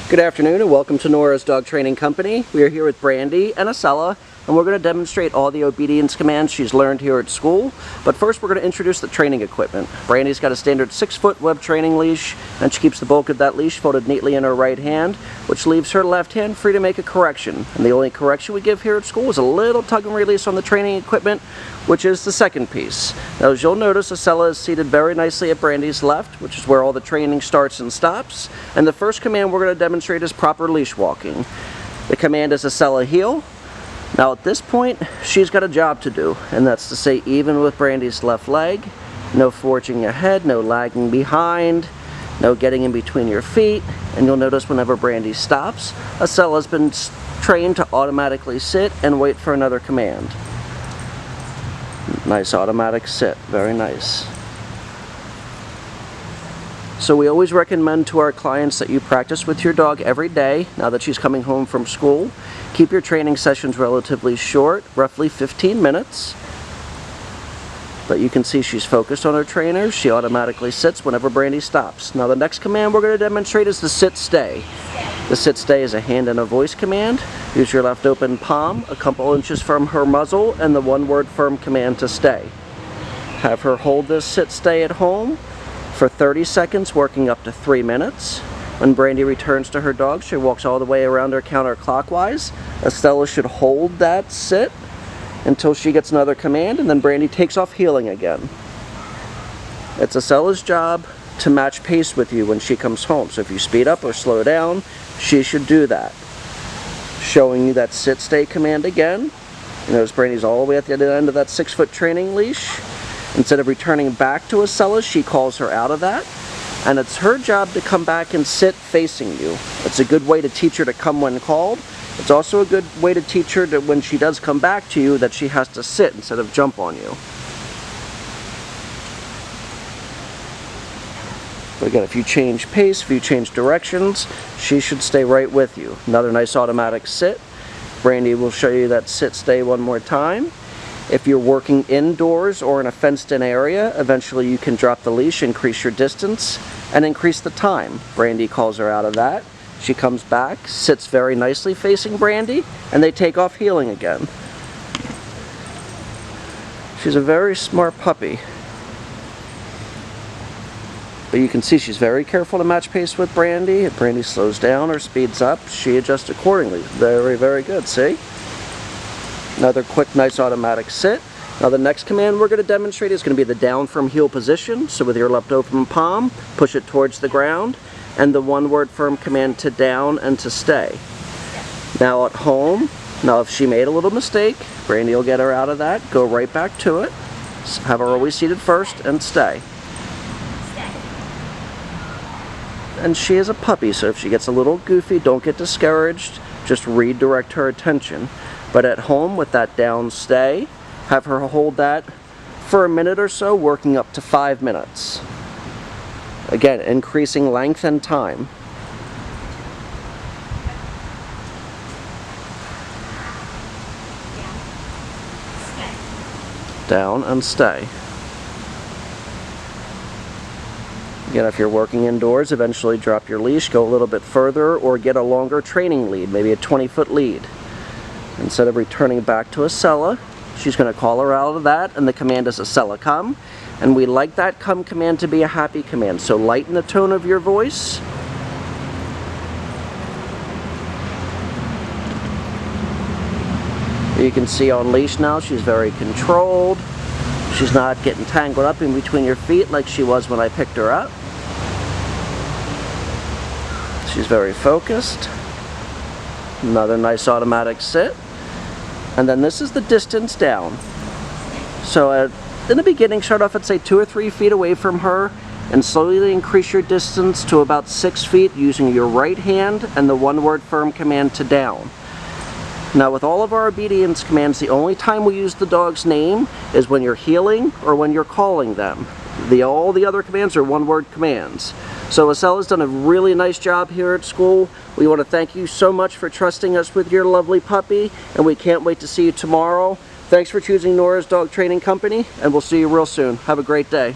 Good afternoon and welcome to Nora's Dog Training Company. We are here with Brandy and Acela, and we're going to demonstrate all the obedience commands she's learned here at school. But first we're going to introduce the training equipment. Brandy's got a standard 6-foot web training leash, and she keeps the bulk of that leash folded neatly in her right hand, which leaves her left hand free to make a correction. And the only correction we give here at school is a little tug and release on the training equipment, which is the second piece. Now, as you'll notice, Acela is seated very nicely at Brandy's left, which is where all the training starts and stops. And the first command we're going to demonstrate is proper leash walking. The command is Acela heel. Now at this point, she's got a job to do, and that's to stay even with Brandy's left leg. No forging ahead, no lagging behind, no getting in between your feet. And you'll notice whenever Brandy stops, Acela's been trained to automatically sit and wait for another command. Nice automatic sit, very nice. So we always recommend to our clients that you practice with your dog every day now that she's coming home from school. Keep your training sessions relatively short, roughly 15 minutes. But you can see she's focused on her trainer. She automatically sits whenever Brandy stops. Now the next command we're going to demonstrate is the sit-stay. The sit-stay is a hand and a voice command. Use your left open palm a couple inches from her muzzle and the one-word firm command to stay. Have her hold this sit-stay at home for 30 seconds, working up to 3 minutes. When Brandy returns to her dog, she walks all the way around her counterclockwise. Acela should hold that sit until she gets another command, and then Brandy takes off heeling again. It's Acela's job to match pace with you when she comes home. So if you speed up or slow down, she should do that. Showing you that sit-stay command again. You notice Brandy's all the way at the end of that 6-foot training leash. Instead of returning back to Acela, she calls her out of that. And it's her job to come back and sit facing you. It's a good way to teach her to come when called. It's also a good way to teach her that when she does come back to you, that she has to sit instead of jump on you. But again, if you change pace, if you change directions, she should stay right with you. Another nice automatic sit. Brandy will show you that sit-stay one more time. If you're working indoors or in a fenced-in area, eventually you can drop the leash, increase your distance, and increase the time. Brandy calls her out of that. She comes back, sits very nicely facing Brandy, and they take off heeling again. She's a very smart puppy. But you can see she's very careful to match pace with Brandy. If Brandy slows down or speeds up, she adjusts accordingly. Very, very good, see? Another quick, nice automatic sit. Now the next command we're going to demonstrate is going to be the down from heel position. So with your left open palm, push it towards the ground, and the one-word firm command to down and to stay. Now at home, now if she made a little mistake, Brandy will get her out of that, go right back to it, have her always seated first, and stay. And she is a puppy, so if she gets a little goofy, don't get discouraged, just redirect her attention. But at home, with that down stay, have her hold that for a minute or so, working up to 5 minutes. Again, increasing length and time. Down and stay. Again, if you're working indoors, eventually drop your leash, go a little bit further, or get a longer training lead, maybe a 20-foot lead. Instead of returning back to Acela, she's going to call her out of that, and the command is Acela come. And we like that come command to be a happy command, so lighten the tone of your voice. You can see on leash now, she's very controlled. She's not getting tangled up in between your feet like she was when I picked her up. She's very focused. Another nice automatic sit. And then this is the distance down. So in the beginning, start off at say 2 or 3 feet away from her and slowly increase your distance to about 6 feet using your right hand and the one-word firm command to down. Now with all of our obedience commands, the only time we use the dog's name is when you're heeling or when you're calling them. All the other commands are one-word commands. So Acela's done a really nice job here at school. We want to thank you so much for trusting us with your lovely puppy, and we can't wait to see you tomorrow. Thanks for choosing Nora's Dog Training Company, and we'll see you real soon. Have a great day.